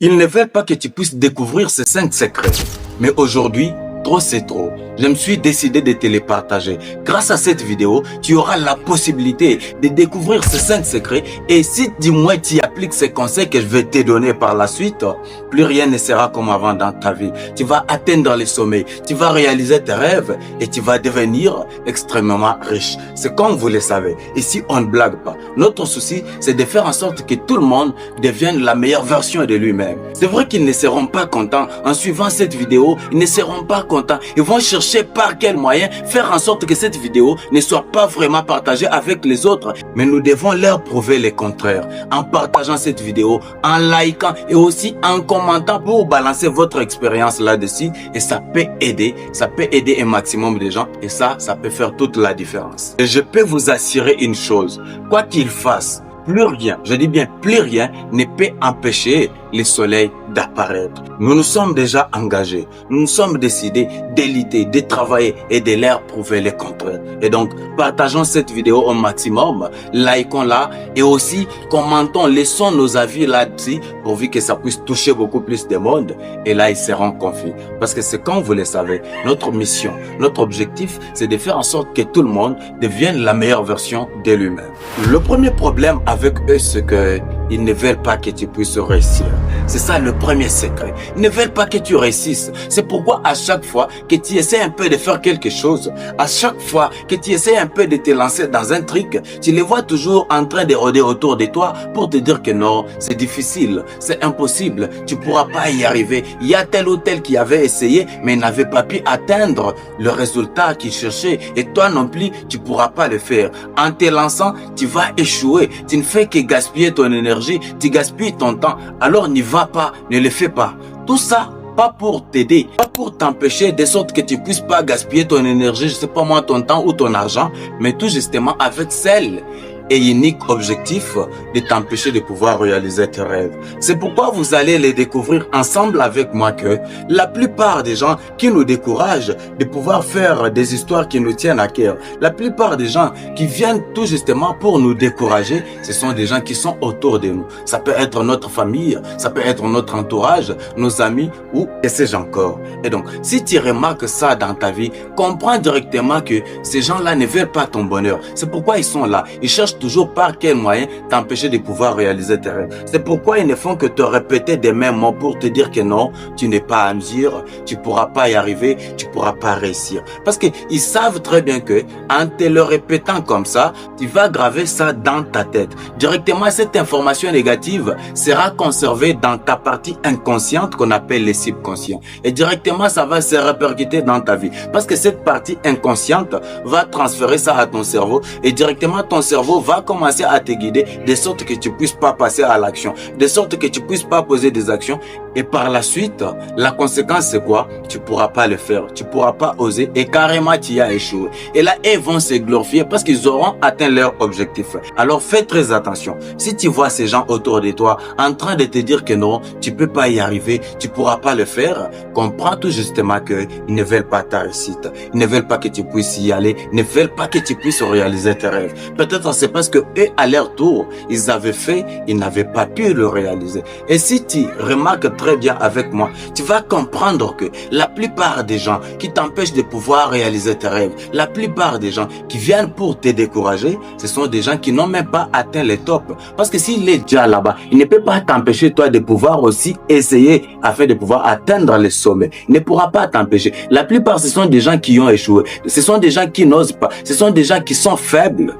Ils ne veulent pas que tu puisses découvrir ces 5 secrets. Mais aujourd'hui, trop c'est trop. Je me suis décidé de te les partager. Grâce à cette vidéo, tu auras la possibilité de découvrir ces 5 secrets. Et si du moins tu appliques ces conseils que je vais te donner par la suite, plus rien ne sera comme avant dans ta vie. Tu vas atteindre les sommets, tu vas réaliser tes rêves et tu vas devenir extrêmement riche. C'est comme vous le savez. Ici, on ne blague pas. Notre souci, c'est de faire en sorte que tout le monde devienne la meilleure version de lui-même. C'est vrai qu'ils ne seront pas contents en suivant cette vidéo. Ils ne seront pas contents. Ils vont chercher par quel moyen faire en sorte que cette vidéo ne soit pas vraiment partagée avec les autres. Mais nous devons leur prouver le contraire en partageant cette vidéo, en likant et aussi en commentant pour balancer votre expérience là-dessus. Et ça peut aider un maximum de gens et ça peut faire toute la différence. Et je peux vous assurer une chose, quoi qu'il fasse, plus rien, je dis bien plus rien, ne peut empêcher le soleil d'apparaître. Nous nous sommes déjà engagés, nous nous sommes décidés d'éliter, de travailler et de leur prouver le contraire. Et donc, partageons cette vidéo au maximum, likons-la et aussi commentons, laissons nos avis là-dessus pourvu que ça puisse toucher beaucoup plus de monde. Et là, ils seront confiants. Parce que c'est comme vous le savez, notre mission, notre objectif, c'est de faire en sorte que tout le monde devienne la meilleure version de lui-même. Le premier problème avec eux, c'est qu'ils ne veulent pas que tu puisses réussir. C'est ça le premier secret. Ils ne veulent pas que tu réussisses. C'est pourquoi à chaque fois que tu essaies un peu de faire quelque chose, à chaque fois que tu essaies un peu de te lancer dans un truc, tu les vois toujours en train de rôder autour de toi pour te dire que non, c'est difficile, c'est impossible, tu pourras pas y arriver. Il y a tel ou tel qui avait essayé, mais n'avait pas pu atteindre le résultat qu'il cherchait. Et toi non plus, tu pourras pas le faire. En te lançant, tu vas échouer. Tu ne fais que gaspiller ton énergie, tu gaspilles ton temps. Alors n'y va pas, ne le fais pas. Tout ça, pas pour t'aider, pas pour t'empêcher de sorte que tu puisses pas gaspiller ton énergie, je sais pas moi, ton temps ou ton argent, mais tout justement avec celle et unique objectif de t'empêcher de pouvoir réaliser tes rêves. C'est pourquoi vous allez les découvrir ensemble avec moi que la plupart des gens qui nous découragent de pouvoir faire des histoires qui nous tiennent à cœur, la plupart des gens qui viennent tout justement pour nous décourager, ce sont des gens qui sont autour de nous. Ça peut être notre famille, ça peut être notre entourage, nos amis ou que sais-je encore. Et donc, si tu remarques ça dans ta vie, comprends directement que ces gens-là ne veulent pas ton bonheur. C'est pourquoi ils sont là. Ils cherchent toujours par quel moyen t'empêcher de pouvoir réaliser tes rêves. C'est pourquoi ils ne font que te répéter des mêmes mots pour te dire que non, tu n'es pas à mesure, tu pourras pas y arriver, tu pourras pas réussir. Parce que ils savent très bien que en te le répétant comme ça, tu vas graver ça dans ta tête. Directement, cette information négative sera conservée dans ta partie inconsciente qu'on appelle le subconscient. Et directement, ça va se répercuter dans ta vie. Parce que cette partie inconsciente va transférer ça à ton cerveau et directement ton cerveau va commencer à te guider de sorte que tu puisses pas passer à l'action, de sorte que tu puisses pas poser des actions. Et par la suite, la conséquence c'est quoi? Tu pourras pas le faire, tu pourras pas oser et carrément tu y as échoué. Et là, ils vont se glorifier parce qu'ils auront atteint leur objectif. Alors fais très attention. Si tu vois ces gens autour de toi en train de te dire que non, tu peux pas y arriver, tu pourras pas le faire, comprends tout justement que ils ne veulent pas ta réussite. Ils ne veulent pas que tu puisses y aller, ils ne veulent pas que tu puisses réaliser tes rêves. Peut-être c'est parce que eux, à leur tour, ils avaient fait, ils n'avaient pas pu le réaliser. Et si tu remarques très bien avec moi, tu vas comprendre que la plupart des gens qui t'empêchent de pouvoir réaliser tes rêves, la plupart des gens qui viennent pour te décourager, ce sont des gens qui n'ont même pas atteint les tops. Parce que s'il est déjà là-bas, il ne peut pas t'empêcher toi de pouvoir aussi essayer afin de pouvoir atteindre les sommets. Il ne pourra pas t'empêcher. La plupart, ce sont des gens qui ont échoué. Ce sont des gens qui n'osent pas. Ce sont des gens qui sont faibles.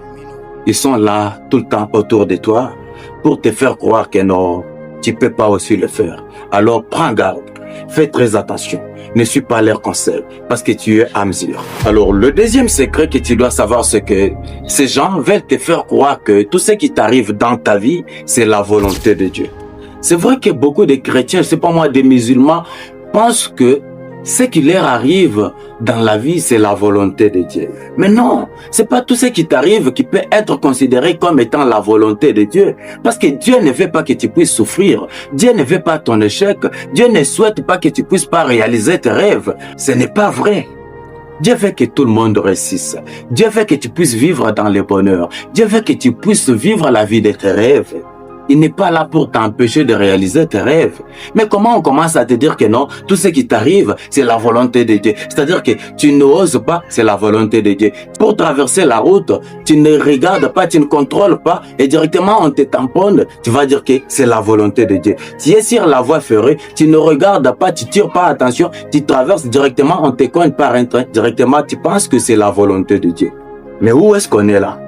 Ils sont là tout le temps autour de toi pour te faire croire que non, tu peux pas aussi le faire. Alors prends garde, fais très attention, ne suis pas leur conseil parce que tu es à mesure. Alors le deuxième secret que tu dois savoir, c'est que ces gens veulent te faire croire que tout ce qui t'arrive dans ta vie, c'est la volonté de Dieu. C'est vrai que beaucoup de chrétiens, c'est pas moi, des musulmans, pensent que ce qui leur arrive dans la vie, c'est la volonté de Dieu. Mais non, c'est pas tout ce qui t'arrive qui peut être considéré comme étant la volonté de Dieu. Parce que Dieu ne veut pas que tu puisses souffrir. Dieu ne veut pas ton échec. Dieu ne souhaite pas que tu puisses pas réaliser tes rêves. Ce n'est pas vrai. Dieu veut que tout le monde réussisse. Dieu veut que tu puisses vivre dans le bonheur. Dieu veut que tu puisses vivre la vie de tes rêves. Il n'est pas là pour t'empêcher de réaliser tes rêves. Mais comment on commence à te dire que non, tout ce qui t'arrive, c'est la volonté de Dieu. C'est-à-dire que tu n'oses pas, c'est la volonté de Dieu. Pour traverser la route, tu ne regardes pas, tu ne contrôles pas et directement on te tamponne. Tu vas dire que c'est la volonté de Dieu. Tu es sur la voie ferrée, tu ne regardes pas, tu tires pas attention, tu traverses directement, on te cogne par un train. Directement, tu penses que c'est la volonté de Dieu. Mais où est-ce qu'on est là?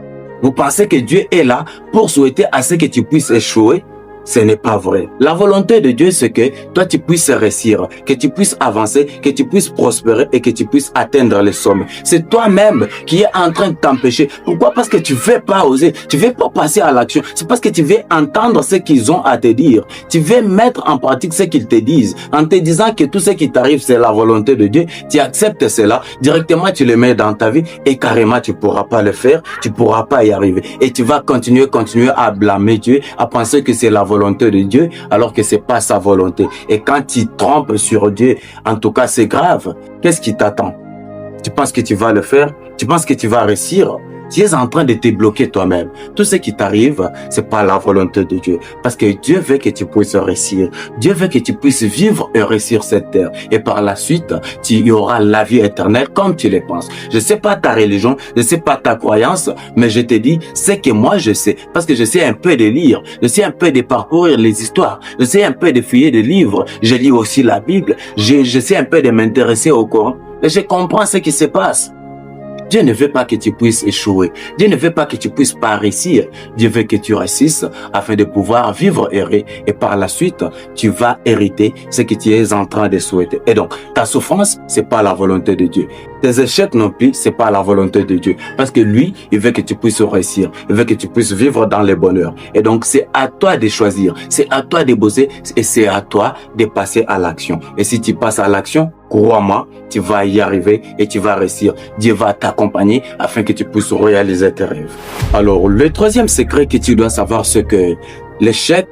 Vous pensez que Dieu est là pour souhaiter à ce que tu puisses échouer? Ce n'est pas vrai. La volonté de Dieu, c'est que toi, tu puisses réussir, que tu puisses avancer, que tu puisses prospérer et que tu puisses atteindre les sommets. C'est toi-même qui es en train de t'empêcher. Pourquoi? Parce que tu ne veux pas oser, tu ne veux pas passer à l'action. C'est parce que tu veux entendre ce qu'ils ont à te dire. Tu veux mettre en pratique ce qu'ils te disent. En te disant que tout ce qui t'arrive, c'est la volonté de Dieu, tu acceptes cela, directement tu le mets dans ta vie et carrément tu ne pourras pas le faire, tu ne pourras pas y arriver. Et tu vas continuer à blâmer Dieu, à penser que c'est la volonté de Dieu alors que c'est pas sa volonté. Et quand tu trompes sur Dieu, en tout cas c'est grave. Qu'est-ce qui t'attend? Tu penses que tu vas le faire? Tu penses que tu vas réussir? Tu es en train de te bloquer toi-même. Tout ce qui t'arrive, c'est pas la volonté de Dieu. Parce que Dieu veut que tu puisses réussir. Dieu veut que tu puisses vivre et réussir cette terre. Et par la suite, tu y auras la vie éternelle comme tu le penses. Je sais pas ta religion, je sais pas ta croyance, mais je te dis, c'est que moi je sais. Parce que je sais un peu de lire, je sais un peu de parcourir les histoires, je sais un peu de fouiller des livres, je lis aussi la Bible, je sais un peu de m'intéresser au Coran. Et je comprends ce qui se passe. Dieu ne veut pas que tu puisses échouer. Dieu ne veut pas que tu puisses pas réussir. Dieu veut que tu réussisses afin de pouvoir vivre heureux. Et par la suite, tu vas hériter ce que tu es en train de souhaiter. Et donc, ta souffrance, c'est pas la volonté de Dieu. Tes échecs non plus, c'est pas la volonté de Dieu. Parce que lui, il veut que tu puisses réussir. Il veut que tu puisses vivre dans le bonheur. Et donc, c'est à toi de choisir. C'est à toi de bosser et c'est à toi de passer à l'action. Et si tu passes à l'action, crois-moi, tu vas y arriver et tu vas réussir. Dieu va t'accompagner afin que tu puisses réaliser tes rêves. Alors, le troisième secret que tu dois savoir, c'est que l'échec,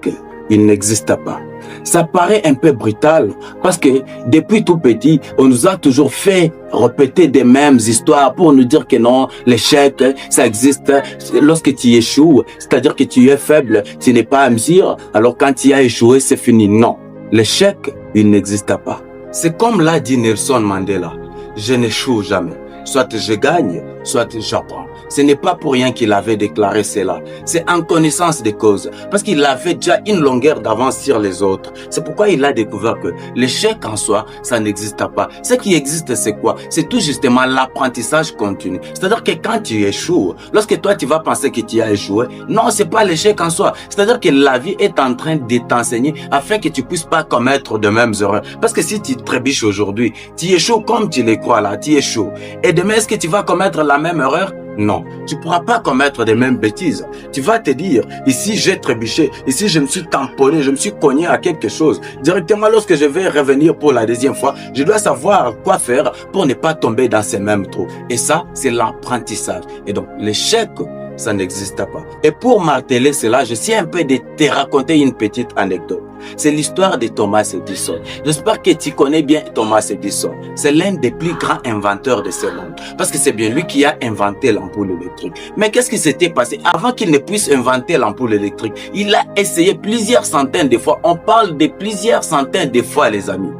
il n'existe pas. Ça paraît un peu brutal parce que depuis tout petit, on nous a toujours fait répéter des mêmes histoires pour nous dire que non, l'échec, ça existe lorsque tu échoues. C'est-à-dire que tu es faible, tu n'es pas à mesure. Alors quand tu as échoué, c'est fini. Non, l'échec, il n'existe pas. C'est comme l'a dit Nelson Mandela, je n'échoue jamais. Soit je gagne, soit j'apprends. Ce n'est pas pour rien qu'il avait déclaré cela. C'est en connaissance des causes. Parce qu'il avait déjà une longueur d'avance sur les autres. C'est pourquoi il a découvert que l'échec en soi, ça n'existe pas. Ce qui existe, c'est quoi? C'est tout justement l'apprentissage continu. C'est-à-dire que quand tu échoues, lorsque toi tu vas penser que tu as échoué, non, c'est pas l'échec en soi. C'est-à-dire que la vie est en train de t'enseigner afin que tu puisses pas commettre de mêmes erreurs. Parce que si tu trébuches aujourd'hui, tu échoues comme tu les crois là, tu échoues. Et demain, est-ce que tu vas commettre la même erreur? Non, tu ne pourras pas commettre les mêmes bêtises. Tu vas te dire, ici j'ai trébuché, ici je me suis tamponné, je me suis cogné à quelque chose. Directement lorsque je vais revenir pour la deuxième fois, je dois savoir quoi faire pour ne pas tomber dans ces mêmes trous. Et ça, c'est l'apprentissage. Et donc, l'échec, ça n'existe pas. Et pour marteler cela, je suis un peu de te raconter une petite anecdote. C'est l'histoire de Thomas Edison. J'espère que tu connais bien Thomas Edison. C'est l'un des plus grands inventeurs de ce monde. Parce que c'est bien lui qui a inventé l'ampoule électrique. Mais qu'est-ce qui s'était passé? Avant qu'il ne puisse inventer l'ampoule électrique, il a essayé plusieurs centaines de fois. On parle de plusieurs centaines de fois, les amis.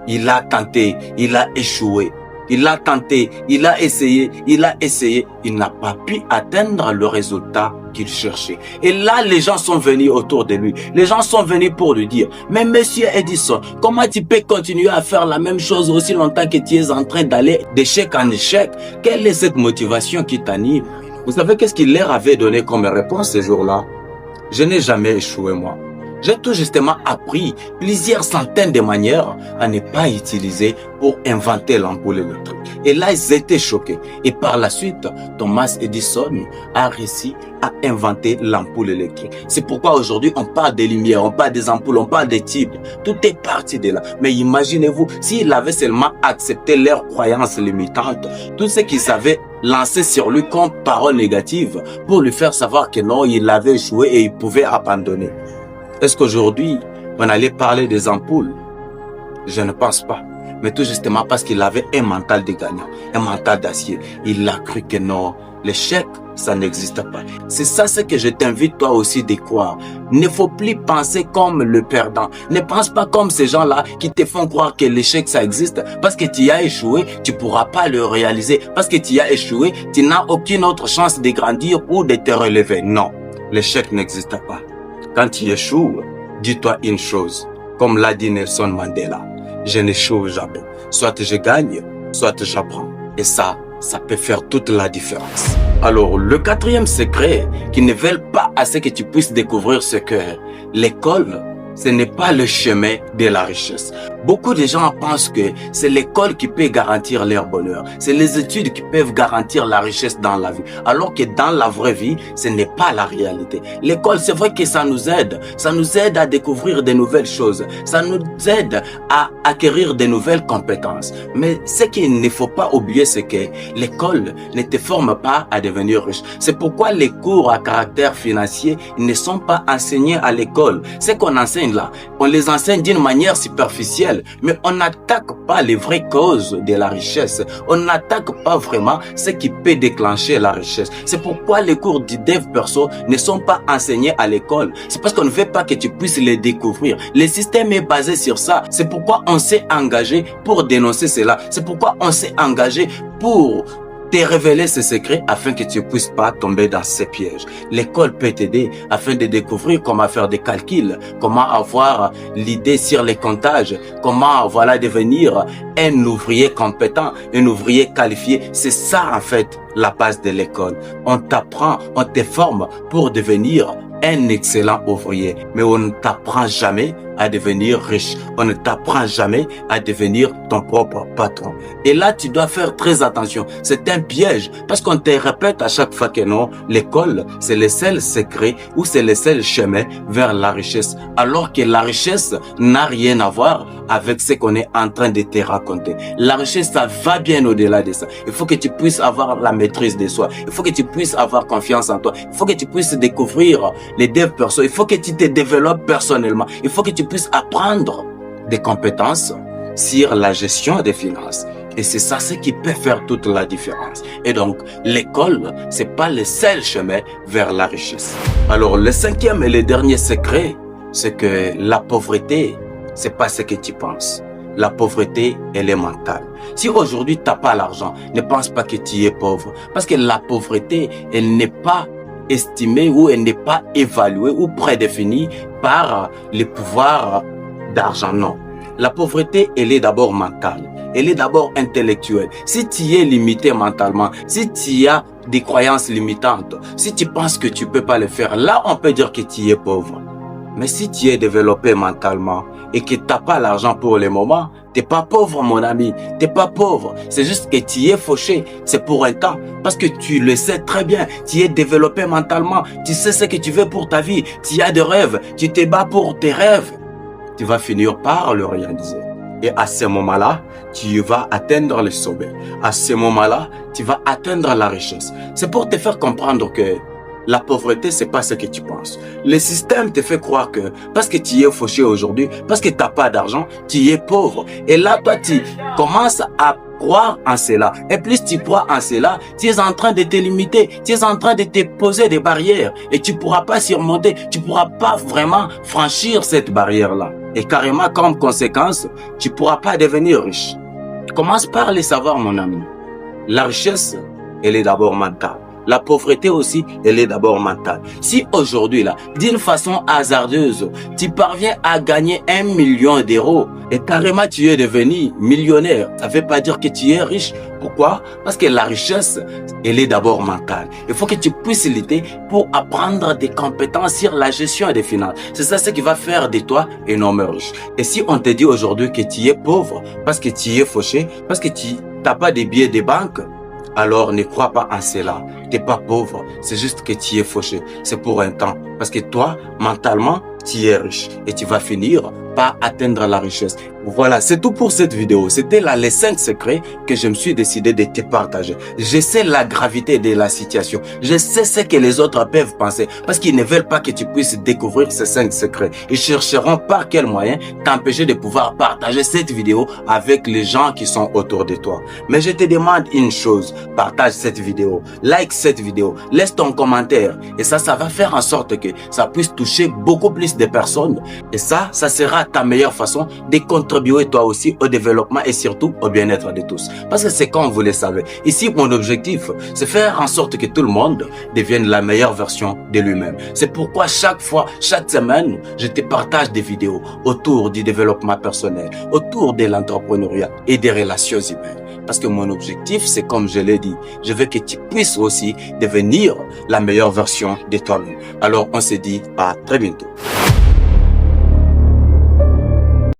Il a tenté, il a échoué. Il a tenté, il a essayé, il n'a pas pu atteindre le résultat qu'il cherchait. Et là, les gens sont venus autour de lui. Les gens sont venus pour lui dire, mais monsieur Edison, comment tu peux continuer à faire la même chose aussi longtemps que tu es en train d'aller d'échec en échec? Quelle est cette motivation qui t'anime? Vous savez qu'est-ce qu'il leur avait donné comme réponse ce jour-là? Je n'ai jamais échoué, moi. J'ai tout justement appris plusieurs centaines de manières à ne pas utiliser pour inventer l'ampoule électrique. Et là, ils étaient choqués. Et par la suite, Thomas Edison a réussi à inventer l'ampoule électrique. C'est pourquoi aujourd'hui, on parle des lumières, on parle des ampoules, on parle des types. Tout est parti de là. Mais imaginez-vous, s'il avait seulement accepté leurs croyances limitantes, tout ce qu'ils avaient lancé sur lui comme parole négative pour lui faire savoir que non, il avait échoué et il pouvait abandonner. Est-ce qu'aujourd'hui, on allait parler des ampoules? Je ne pense pas. Mais tout justement parce qu'il avait un mental de gagnant, un mental d'acier. Il a cru que non, l'échec, ça n'existe pas. C'est ça ce que je t'invite toi aussi de croire. Il ne faut plus penser comme le perdant. Ne pense pas comme ces gens-là qui te font croire que l'échec ça existe. Parce que tu as échoué, tu pourras pas le réaliser. Parce que tu as échoué, tu n'as aucune autre chance de grandir ou de te relever. Non, l'échec n'existe pas. Quand tu échoues, dis-toi une chose. Comme l'a dit Nelson Mandela, je n'échoue jamais. Soit je gagne, soit j'apprends. Et ça peut faire toute la différence. Alors, le quatrième secret qui ne veulent pas assez que tu puisses découvrir, c'est que l'école, ce n'est pas le chemin de la richesse. Beaucoup de gens pensent que c'est l'école qui peut garantir leur bonheur. C'est les études qui peuvent garantir la richesse dans la vie. Alors que dans la vraie vie, ce n'est pas la réalité. L'école, c'est vrai que ça nous aide. Ça nous aide à découvrir de nouvelles choses. Ça nous aide à acquérir de nouvelles compétences. Mais ce qu'il ne faut pas oublier, c'est que l'école ne te forme pas à devenir riche. C'est pourquoi les cours à caractère financier ne sont pas enseignés à l'école. Ce qu'on enseigne là, on les enseigne d'une manière superficielle, mais on n'attaque pas les vraies causes de la richesse. On n'attaque pas vraiment ce qui peut déclencher la richesse. C'est pourquoi les cours du dev perso ne sont pas enseignés à l'école. C'est parce qu'on ne veut pas que tu puisses les découvrir. Le système est basé sur ça. C'est pourquoi on s'est engagé pour dénoncer cela. C'est pourquoi on s'est engagé pour te révéler ces secrets afin que tu ne puisses pas tomber dans ces pièges. L'école peut t'aider afin de découvrir comment faire des calculs, comment avoir l'idée sur les comptages, comment devenir un ouvrier compétent, un ouvrier qualifié. C'est ça en fait la base de l'école. On t'apprend, on te forme pour devenir un excellent ouvrier, mais on ne t'apprend jamais à devenir riche. On ne t'apprend jamais à devenir ton propre patron. Et là, tu dois faire très attention. C'est un piège parce qu'on te répète à chaque fois que non, l'école, c'est le seul secret ou c'est le seul chemin vers la richesse. Alors que la richesse n'a rien à voir avec ce qu'on est en train de te raconter. La richesse, ça va bien au-delà de ça. Il faut que tu puisses avoir la maîtrise de soi. Il faut que tu puisses avoir confiance en toi. Il faut que tu puisses découvrir les devs perso. Il faut que tu te développes personnellement. Il faut que tu puisses apprendre des compétences sur la gestion des finances. Et c'est ça ce qui peut faire toute la différence. Et donc, l'école, c'est pas le seul chemin vers la richesse. Alors, le cinquième et le dernier secret, c'est que la pauvreté, c'est pas ce que tu penses. La pauvreté, elle est mentale. Si aujourd'hui tu n'as pas l'argent, ne pense pas que tu es pauvre. Parce que la pauvreté, elle n'est pas estimée ou elle n'est pas évaluée ou prédéfinie par le pouvoir d'argent. Non. La pauvreté, elle est d'abord mentale. Elle est d'abord intellectuelle. Si tu es limité mentalement, si tu as des croyances limitantes, si tu penses que tu peux pas le faire, là on peut dire que tu es pauvre. Mais si tu es développé mentalement et que tu n'as pas l'argent pour le moment, tu n'es pas pauvre mon ami, tu n'es pas pauvre. C'est juste que tu es fauché, c'est pour un temps. Parce que tu le sais très bien, tu es développé mentalement, tu sais ce que tu veux pour ta vie, tu as des rêves, tu te bats pour tes rêves. Tu vas finir par le réaliser. Et à ce moment-là, tu vas atteindre le sommet. À ce moment-là, tu vas atteindre la richesse. C'est pour te faire comprendre que la pauvreté, c'est pas ce que tu penses. Le système te fait croire que parce que tu es fauché aujourd'hui, parce que tu n'as pas d'argent, tu es pauvre. Et là, toi, tu commences à croire en cela. Et plus tu crois en cela, tu es en train de te limiter. Tu es en train de te poser des barrières. Et tu ne pourras pas surmonter. Tu ne pourras pas vraiment franchir cette barrière-là. Et carrément, comme conséquence, tu ne pourras pas devenir riche. Commence par le savoir, mon ami. La richesse, elle est d'abord mentale. La pauvreté aussi, elle est d'abord mentale. Si aujourd'hui, là, d'une façon hasardeuse, tu parviens à gagner 1 million d'euros et carrément tu es devenu millionnaire, ça ne veut pas dire que tu es riche. Pourquoi? Parce que la richesse, elle est d'abord mentale. Il faut que tu puisses lutter pour apprendre des compétences sur la gestion des finances. C'est ça ce qui va faire de toi un homme riche. Et si on te dit aujourd'hui que tu es pauvre, parce que tu es fauché, parce que tu n'as pas de billets de banque, alors ne crois pas en cela. Tu n'es pas pauvre, c'est juste que tu es fauché. C'est pour un temps. Parce que toi, mentalement, tu es riche et tu vas finir par atteindre la richesse. Voilà, c'est tout pour cette vidéo. C'était là les 5 secrets que je me suis décidé de te partager. Je sais la gravité de la situation. Je sais ce que les autres peuvent penser parce qu'ils ne veulent pas que tu puisses découvrir ces 5 secrets. Ils chercheront par quel moyen t'empêcher de pouvoir partager cette vidéo avec les gens qui sont autour de toi. Mais je te demande une chose, partage cette vidéo, like cette vidéo, laisse ton commentaire et ça va faire en sorte que ça puisse toucher beaucoup plus de personnes et ça sera ta meilleure façon de contribuer toi aussi au développement et surtout au bien-être de tous. Parce que c'est comme vous le savez, ici mon objectif, c'est faire en sorte que tout le monde devienne la meilleure version de lui-même. C'est pourquoi chaque fois, chaque semaine, je te partage des vidéos autour du développement personnel, autour de l'entrepreneuriat et des relations humaines. Parce que mon objectif, c'est comme je l'ai dit, je veux que tu puisses aussi devenir la meilleure version de toi-même. Alors on se dit à très bientôt.